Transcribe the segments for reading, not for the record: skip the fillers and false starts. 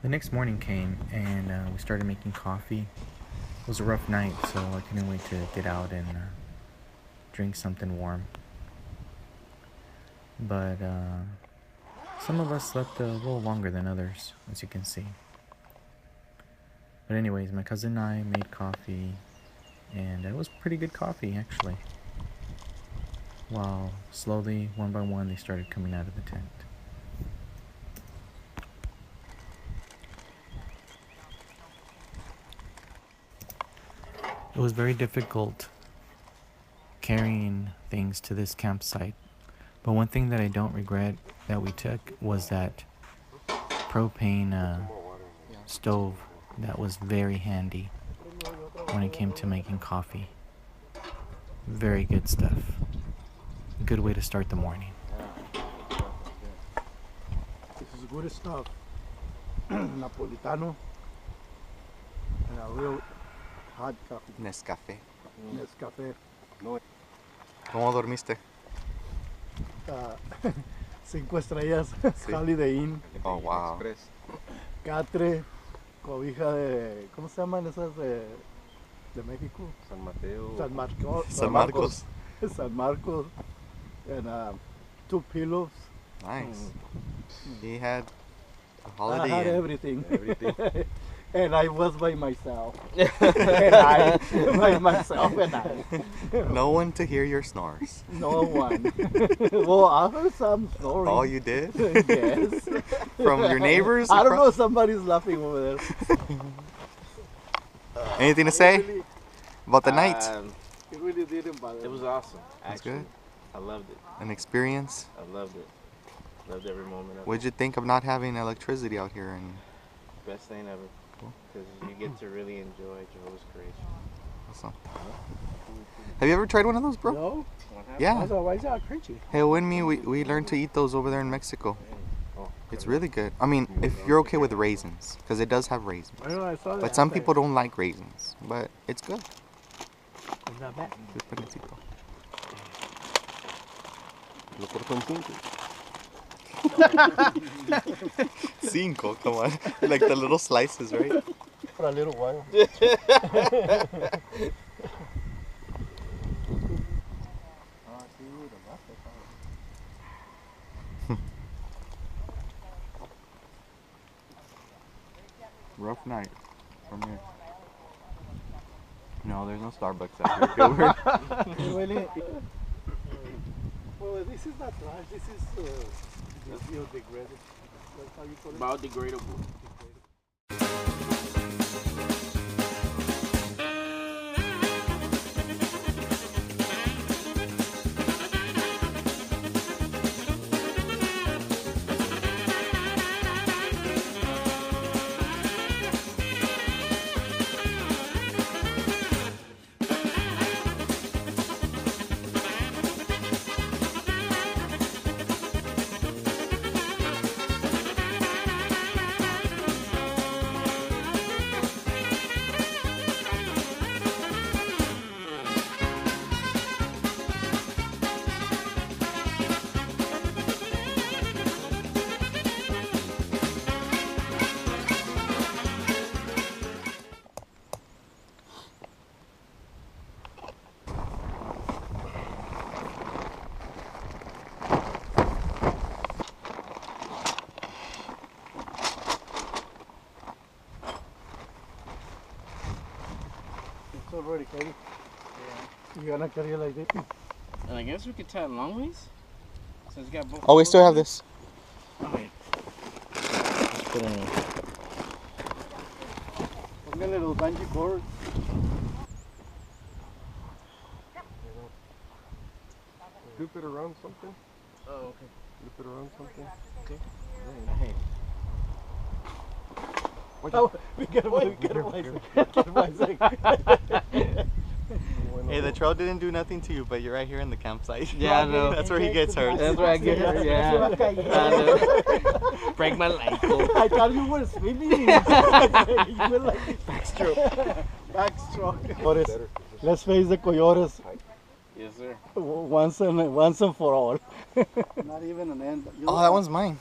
The next morning came and we started making coffee. It was a rough night, so I couldn't wait to get out and drink something warm. But some of us slept a little longer than others, as you can see. But anyways, my cousin and I made coffee, and it was pretty good coffee, actually. While slowly, one by one, they started coming out of the tent. It was very difficult carrying things to this campsite, but one thing that I don't regret that we took was that propane stove that was very handy when it came to making coffee. Very good stuff. Good way to start the morning. This is good stuff. Napolitano and a real hot coffee. Nescafé. Nescafé. ¿Cómo dormiste? 5 estrellas, Sí. Holiday Inn, Oh, wow. Catre, cobija de, ¿cómo se llaman esas de México? San Mateo. San Marcos. San Marcos. San Marcos. And 2 pillows. Nice. He had a I holiday had Inn. everything. Everything. And I was by myself. By myself and I. No one to hear your snores. No one. Well, I heard some snoring. All you did? Yes. From your neighbors? I don't know, somebody's laughing over there. Anything to say about the night? It really didn't bother It was me. awesome. That's Actually, good. I loved it. An experience? I loved it. Loved every moment of it. What'd you think of not having electricity out here? And Best thing ever. Cool. Because you get to really enjoy Jehovah's creation. awesome. Have you ever tried one of those, bro? No? Yeah. Otherwise, I'm crunchy. Hey, when we learned to eat those over there in Mexico. Oh, It's really good. I mean, if you're okay with raisins, because it does have raisins. I know, I saw that. But some people don't like raisins. But it's good. It's not bad. Good panecito. Lo corto en 5. 5, come on. Like the little slices, right? For a little while. Rough night from here. No, there's no Starbucks out here, Gilbert. Really? Well, this is not trash. This is biodegradable. That's how you call it. Biodegradable. It's already heavy. Yeah. You're gonna carry it like this? And I guess we could tie it long ways. So it's got both. Oh, we still have this. Okay. Let's put it in. Ponle a little bungee cord. Loop it around something. Oh, okay. Loop it around something. Okay. Hey. Oh, get away, get away. Hey, the trail didn't do nothing to you, but you're right here in the campsite. Yeah, I know. That's where he gets hurt. That's where I get hurt. Yeah. I know. Break my leg. I thought you were swimming. You were like Backstroke. backstroke. Coyotes. Let's face the coyotes Yes, sir. once and for all. Not even an end. Oh, that one's mine.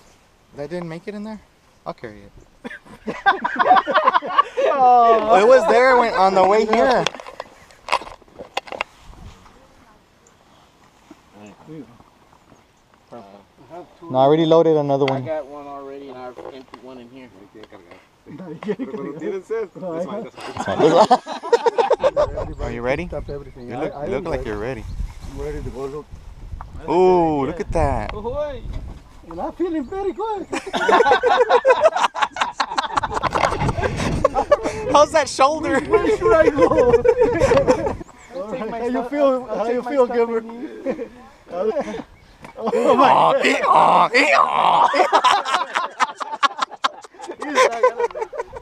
That didn't make it in there? I'll carry it. Oh, it was there on the way here. No, I already loaded another I one. got one already, and I've emptied one in here. Are you ready? Stop everything. You look like you're ready. I'm ready to go look. Ooh, look at that. And I'm feeling very good. How's that shoulder? Where should I go? Right. How you feel? How you feel, Gilbert? Oh my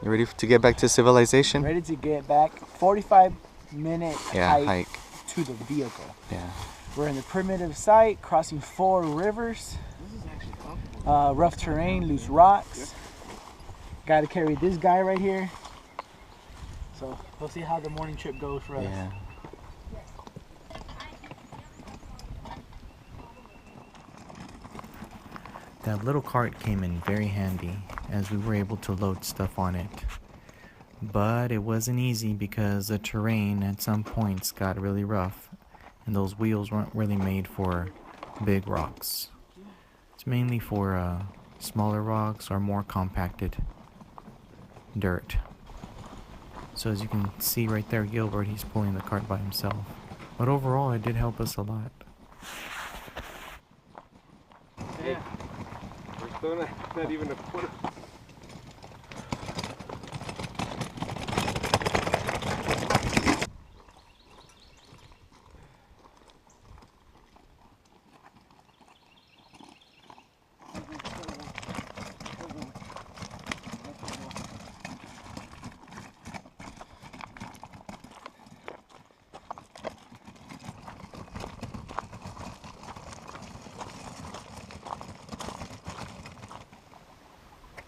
You ready to get back to civilization? Ready to get back. 45-minute hike to the vehicle. Yeah. We're in the primitive site, crossing 4 rivers. Rough terrain, loose rocks. Got to carry this guy right here. So we'll see how the morning trip goes for us. Yeah. That little cart came in very handy as we were able to load stuff on it. But it wasn't easy because the terrain at some points got really rough and those wheels weren't really made for big rocks. It's mainly for smaller rocks or more compacted dirt. So as you can see right there, Gilbert, he's pulling the cart by himself. But overall, it did help us a lot. Yeah. We're still not even a quarter.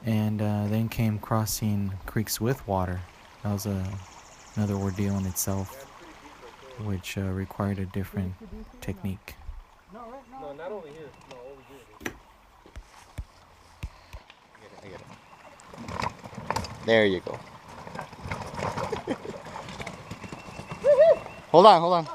And then came crossing creeks with water. That was another ordeal in itself, which required a different technique. No, not over here. No, over here. I get it. There you go. Hold on.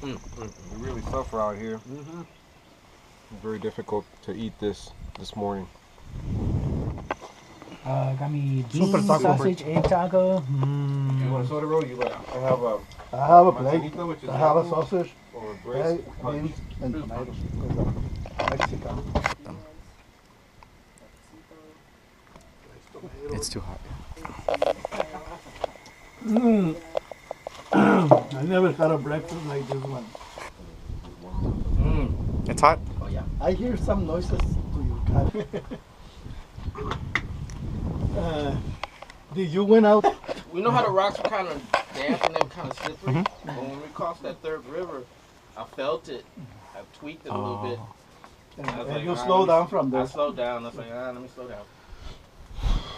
We really suffer out here. Very difficult to eat this morning. Got me Super bean, taco. sausage, egg taco. You want a soda roll? You like? I have a I have a plate. manzanita, which is I have a apple, sausage. or Egg, breast punch. beans, and tomatoes. Mexican. It's too hot. I never had a breakfast like this one. It's hot. I hear some noises to your cat. Did you went out? We know how the rocks were kind of damp and they were kind of slippery. But when we crossed that third river, I felt it. I tweaked it a little bit. And, I was like, you "Alright, slow let me-" down from I there. slowed down. I was like, let me slow down.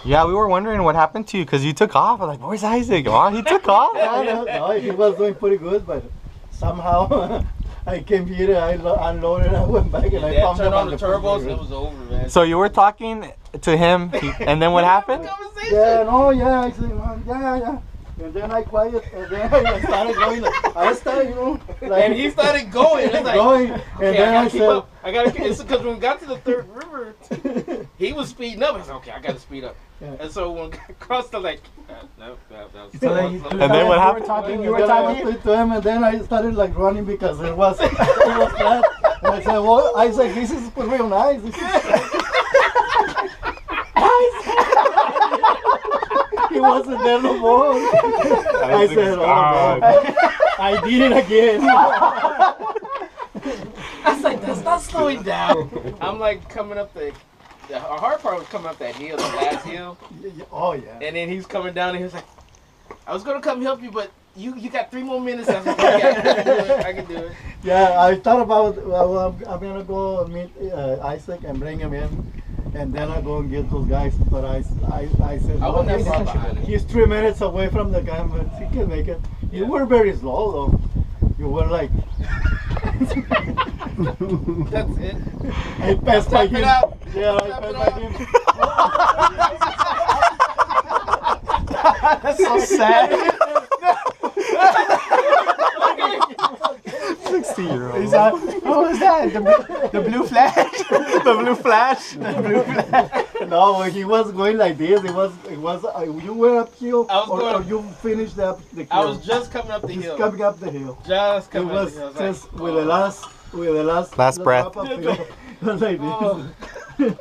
Yeah, we were wondering what happened to you because you took off. I'm like, where's Isaac? Oh, he took off. No, he was doing pretty good, but somehow I came here, I unloaded, I went back, and I Dad found turned them on the turbos and it was over, man. So you were talking to him, and then what happened? Yeah, no, yeah, I said, yeah. And then I quiet, and then I started going, like, I started, you know, like, And he started going. It's like, going, and okay, then I I gotta keep said, up. I gotta keep, it's because when we got to the third river, he was speeding up. I was like, okay, I gotta speed up. Yeah. And so when we crossed, I was like, no, that was So then you, And then what happened? You were then I talking. was to him, and then I started like running because it was flat. And I said, well, Isaac, this is real nice. This is he wasn't there no more. I said, oh, God. I did it again. I was like, that's not slowing down. I'm like coming up the hard part was coming up that hill, the last hill. Oh, yeah. And then he's coming down and he was like, I was gonna come help you, but you got 3 more minutes. I was like, okay, I can do it. Yeah, I thought about, well, I'm going to go meet Isaac and bring him in. And then I go and get those guys. But I said, I well, wasn't that far behind him. he's 3 minutes away from the guy, but he can make it. You were very slow, though. You were like, That's it. I passed by Tap it him. out. Yeah, I Tap it passed by him. That's so sad. 60-year-old. He's like, what was that? The blue flash? The blue flash. No, he was going like this. It was. You were uphill, I was or going- you finished the hill. I was just coming up the Just hill. coming up the hill. Just It coming was up the hill. I was just like, with the last Last breath. drop of hill. It was like this.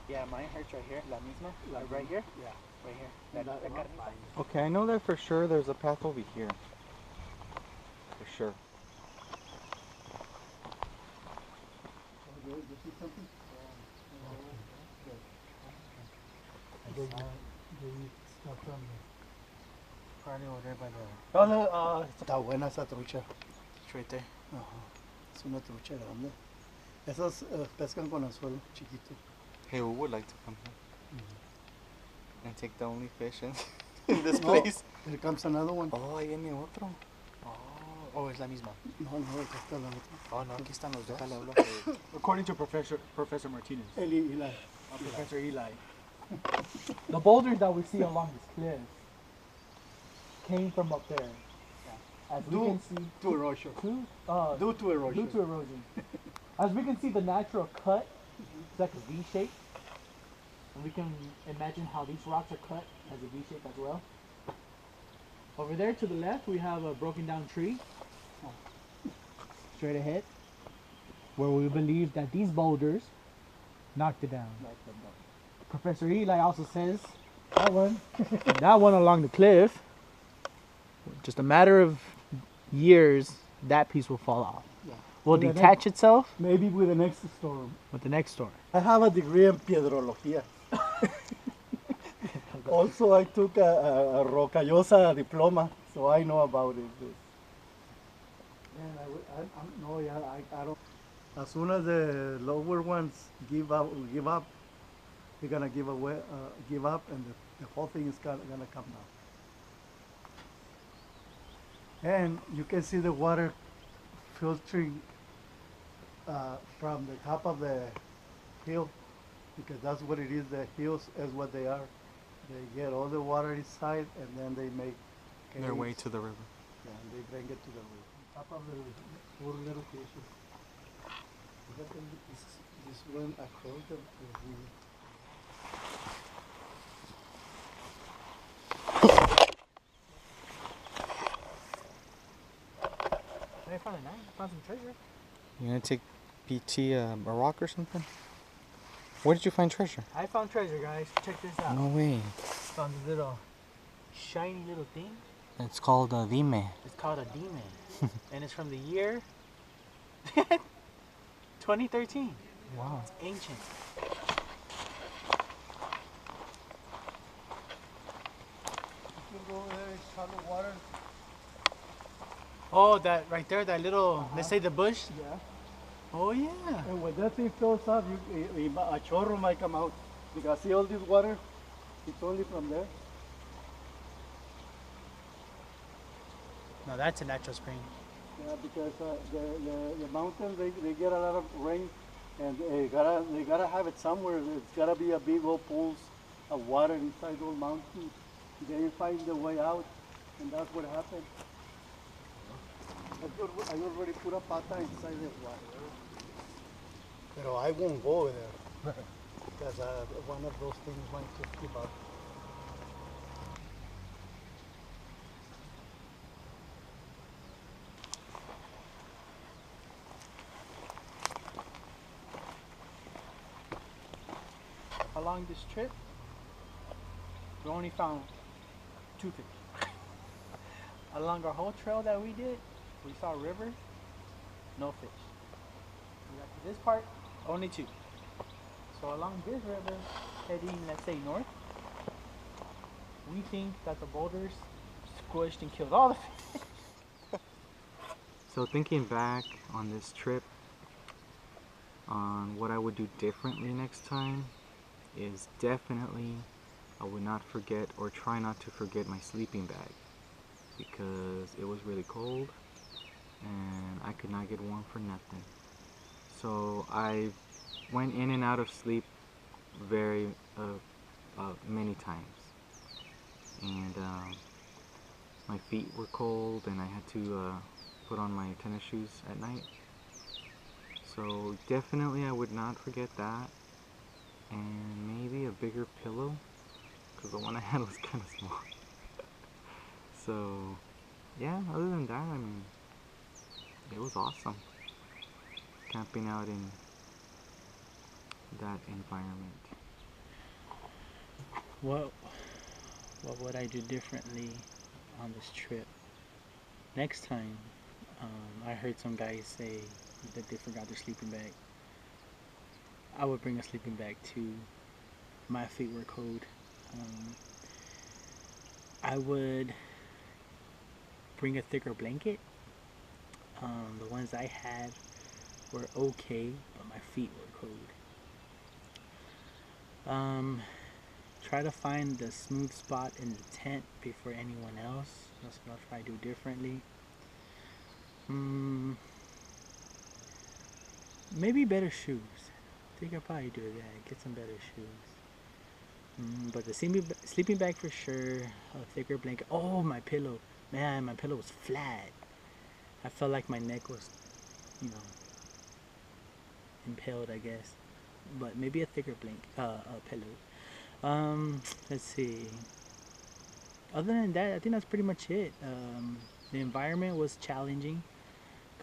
Yeah, mine hurts right here. La misma? Right here? Yeah. Right here. Okay, I know that for sure. There's a path over here. For sure. Probably over there by the... No, no, está buena esa trucha. It's right there. Ajá. Es una trucha grande. Esas pescan con anzuelo chiquito. Hey, we would like to come here and take the only fish in this No. place. Here comes another one. Oh, ahí viene otro. Oh, es la misma. No, no, acá está la otra. Oh, no, aquí están los dos. Déjale hablar. According to Professor Martinez, Eli. Professor Eli. The boulders that we see along this cliff came from up there. As we can see, To erosion. due To erosion. to erosion. As we can see, the natural cut is like a V shape. And we can imagine how these rocks are cut as a V shape as well. Over there to the left, we have a broken down tree. Straight ahead. Where we believe that these boulders knocked it down. Professor Eli also says that one along the cliff, just a matter of years, that piece will fall off. Yeah. Will Yeah, detach itself Maybe with the next storm. with the next storm. I have a degree in piedrología. Also, I took a rocallosa diploma, so I know about it. Man, I don't. As soon as the lower ones give up, they're gonna give up, and the whole thing is gonna come down. And you can see the water filtering from the top of the hill, because that's what it is. The hills is what they are. They get all the water inside, and then they make Their way caves. to the river. Yeah, and they bring it to the river. Top of the river, 4 little fishes. Look at them, this one across the river. I found a knife. I found some treasure. You gonna take PT a rock or something? Where did you find treasure? I found treasure, guys. Check this out. No way. Found this little shiny little thing. It's called a dime. It's called a dime. And it's from the year 2013. Wow. It's ancient. You can go over there and shallow water. Oh, that right there, that little, let's say the bush. Yeah. Oh yeah. And when that thing fills up, a chorro might come out. Because see all this water? It's only from there. No, that's a natural spring. Yeah, because the mountains, they get a lot of rain. And they gotta have it somewhere. It's gotta be a big old pools of water inside those mountains. They find the way out, and that's what happened. I already put a pata inside the water. But I won't go over there because one of those things might just give up. Along this trip, we only found 2 fish. Along our whole trail that we did, we saw a river, no fish. We got to this part, only 2. So along this river, heading, let's say, north, we think that the boulders squished and killed all the fish. So thinking back on this trip, on what I would do differently next time, is definitely I would not forget or try not to forget my sleeping bag, because it was really cold and I could not get warm for nothing. So I went in and out of sleep very many times, and my feet were cold and I had to put on my tennis shoes at night. So definitely I would not forget that, and maybe a bigger pillow, because the one I had was kind of small. So yeah, other than that, I mean, it was awesome camping out in that environment. What would I do differently on this trip? Next time, I heard some guys say that they forgot their sleeping bag. I would bring a sleeping bag too. My feet were cold. I would bring a thicker blanket. The ones I had were okay, but my feet were cold. Try to find the smooth spot in the tent before anyone else. That's what I'll try to do differently. Maybe better shoes. I think I'll probably do that. Get some better shoes. But the sleeping bag for sure. A thicker blanket. Oh, my pillow. Man, my pillow was flat. I felt like my neck was, impaled, I guess. But maybe a thicker pillow. Let's see. Other than that, I think that's pretty much it. The environment was challenging.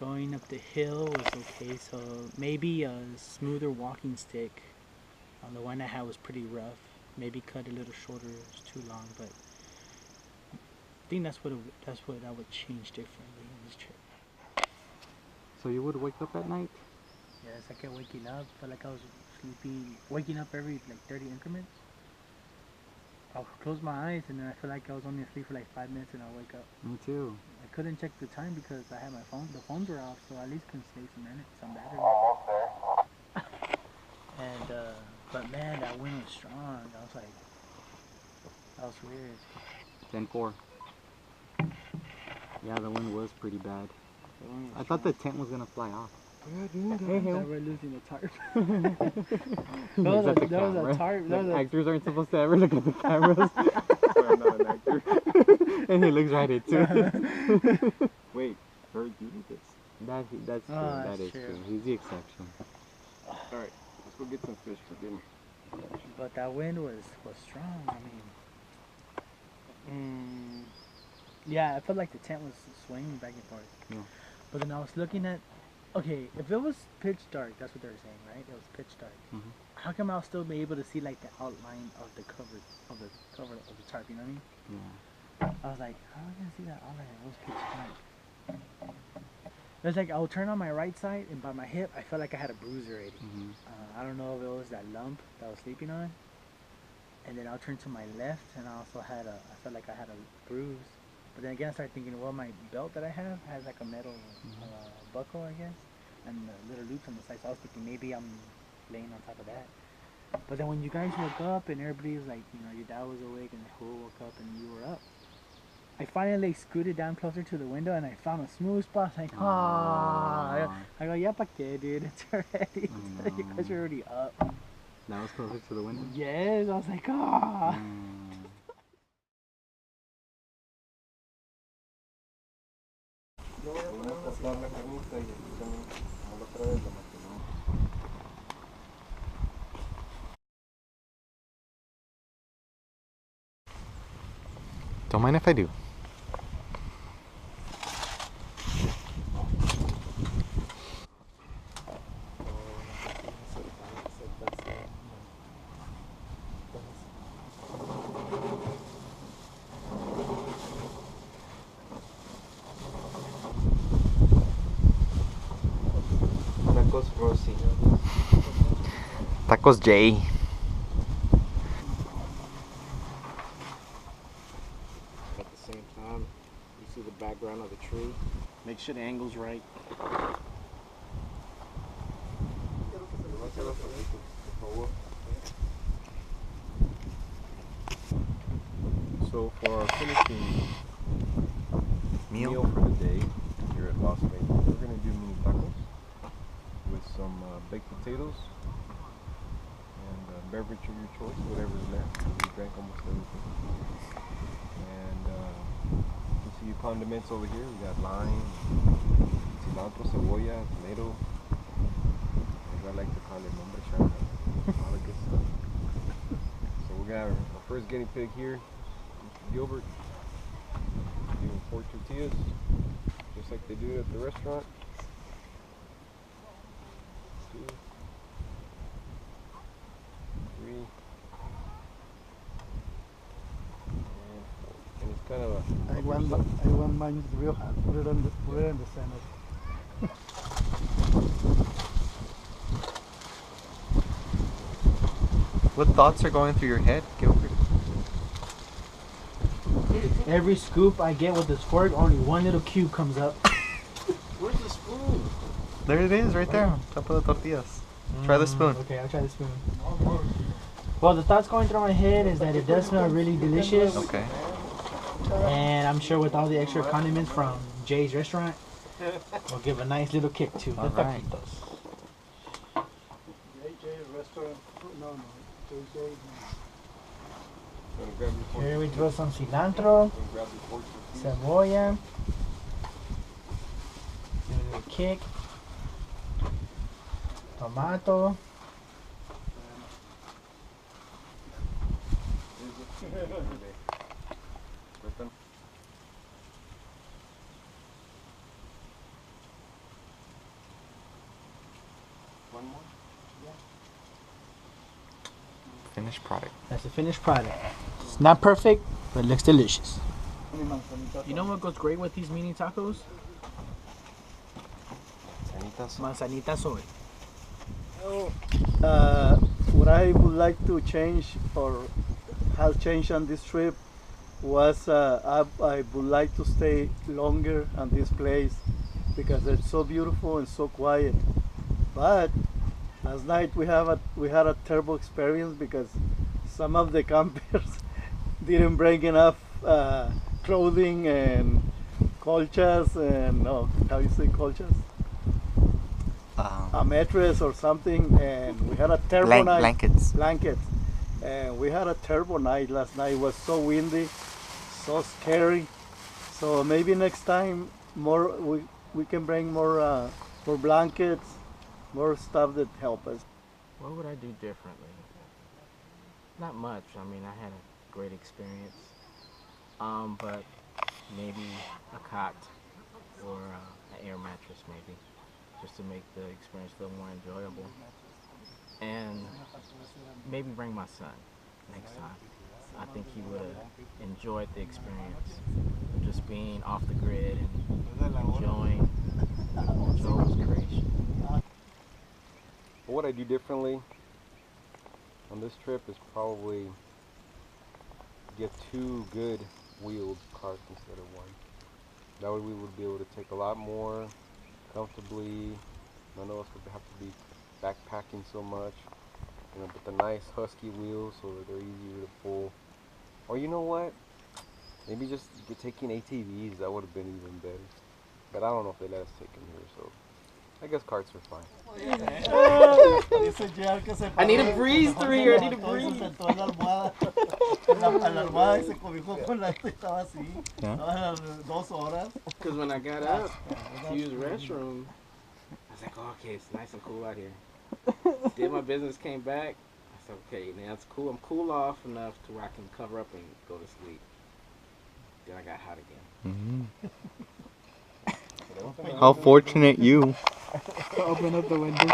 Going up the hill was okay, so maybe a smoother walking stick. The one I had was pretty rough. Maybe cut a little shorter, it was too long, but I think that's what I would change differently in this trip. So you would wake up at night? Yes, I kept waking up. Felt like I was waking up every 30 increments. I'll close my eyes and then I feel like I was only asleep for 5 minutes and I'll wake up. Me too. I couldn't check the time because I had my phone. The phones were off, so I at least can save some battery. And but man, that wind was strong. I was like, that was weird. 10-4. Yeah, the wind was pretty bad. I thought the tent was gonna fly off. We're losing the tarp. Looks at the That was camera. a tarp. Like, actors aren't supposed to ever look at the cameras. I'm not an actor. And he looks right into it. Wait, Bird, you did this. That's true. That's That is true. true. He's the exception. Alright, let's go get some fish for dinner. But that wind was strong. I mean, yeah, I felt like the tent was swinging back and forth. Yeah. But then I was looking at Okay, if it was pitch dark, that's what they were saying, right? It was pitch dark. Mhm. How come I'll still be able to see like the outline of the cover of the tarp? You know what I mean? Yeah. I was like, how am I gonna see that outline? It was pitch dark. It's like I'll turn on my right side, and by my hip, I felt like I had a bruise already. Mhm. I don't know if it was that lump that I was sleeping on. And then I'll turn to my left, and I also I felt like I had a bruise. But then again, I started thinking, well, my belt that I have has like a metal buckle, I guess, and little loops on the side. So I was thinking maybe I'm laying on top of that. But then when you guys woke up and everybody was like, you know, your dad was awake and who woke up and you were up, I finally scooted down closer to the window and I found a smooth spot. Like, ah, I go, yeah, pa' que, dude, it's already. You guys are already up. That was closer to the window? Yes, I was like, ah. Don't mind if I do. Tacos Rossi. Tacos J. At the same time, you see the background of the tree. Make sure the angle's right. So for our finishing meal for the day here at Las Vegas, we're going to do mini tacos with some baked potatoes and a beverage of your choice, whatever's left. We drank almost everything. And you can see your condiments over here. We got lime, cilantro, cebolla, tomato. As I like to call it, nombre chata. All the good stuff. So we got our first guinea pig here, Mr. Gilbert, doing 4 tortillas, just like they do it at the restaurant. 2, 3, and 4. And it's kind of a. I want mine real hot. Put it in the center. What thoughts are going through your head, Gilbert? Every scoop I get with this fork, only one little cube comes up. Where's the spoon? There it is, right there, on top of the tortillas. Try the spoon. Okay, I'll try the spoon. Well, the thoughts going through my head is that it does smell really delicious. Okay. And I'm sure with all the extra condiments from Jay's restaurant, will give a nice little kick to the All right. taquitos. JJ restaurant. No, JJ. Gonna grab your fork. Here we throw some cilantro, Gonna grab your fork tortillas. cebolla, give it a little kick, tomato, One more? Finished product. that's the finished product. It's not perfect, but it looks delicious. You know what goes great with these mini tacos? Manzanita soy. What I would like to change or have changed on this trip was I would like to stay longer on this place because it's so beautiful and so quiet. But last night we had a terrible experience because some of the campers didn't bring enough clothing and colchas and how you say colchas? A mattress or something, and we had a terrible night. Blankets. And we had a terrible night last night. It was so windy, so scary. So maybe next time we can bring more blankets, more stuff that help us. What would I do differently? Not much. I mean, I had a great experience. But maybe a cot or an air mattress, maybe. just to make the experience a little more enjoyable. And maybe bring my son next time. I think he would have enjoyed the experience of just being off the grid and enjoying Joel's creation. What I do differently on this trip is probably get 2 good wheeled carts instead of 1. That way we would be able to take a lot more comfortably. None of us would have to be backpacking so much. You know, but the nice husky wheels so that they're easier to pull. Or you know what? Maybe just taking ATVs, that would have been even better. But I don't know if they let us take them here, so I guess carts are fine. I need a breeze through here. I need a breeze. Because when I got up to use the restroom, I was like, oh, okay, it's nice and cool out here. Did my business, came back. I said, okay, now it's cool. I'm cool off enough to where I can cover up and go to sleep. Then I got hot again. How fortunate you. Open up the window.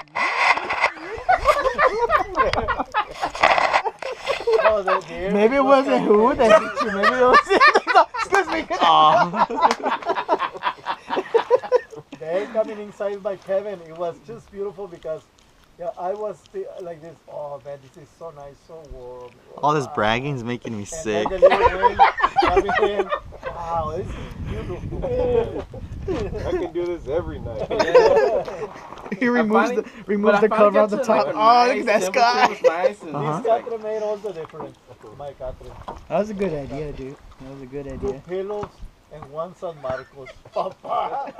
Maybe it wasn't who that hit you. Maybe it was. Excuse me. The air coming inside by Kevin, it was just beautiful because I was like this. Oh man, this is so nice, so warm. All this bragging's making me And sick. then the little wind coming in. Wow, this is beautiful. I can do this every night. He removes the cover on the top. Oh, look at that sky. This Catre made all the difference. My Catre. That was a good idea, dude. That was a good 2 idea. pillows and 1 San Marcos. Papa.